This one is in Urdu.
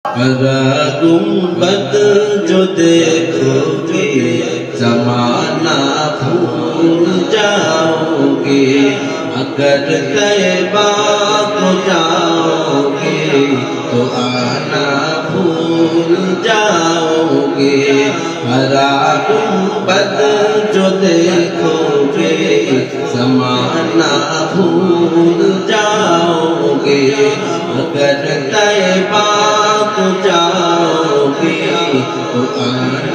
ذرا گنبد جو دیکھو گے زمانہ بھول جاؤ گے، اگر طیبہ کو جاؤ گے تو آنا بھول جاؤ گے۔ ذرا گنبد جو دیکھو گے زمانہ بھول جاؤ گے، اگر طیبہ کو جاؤ گے تو آنا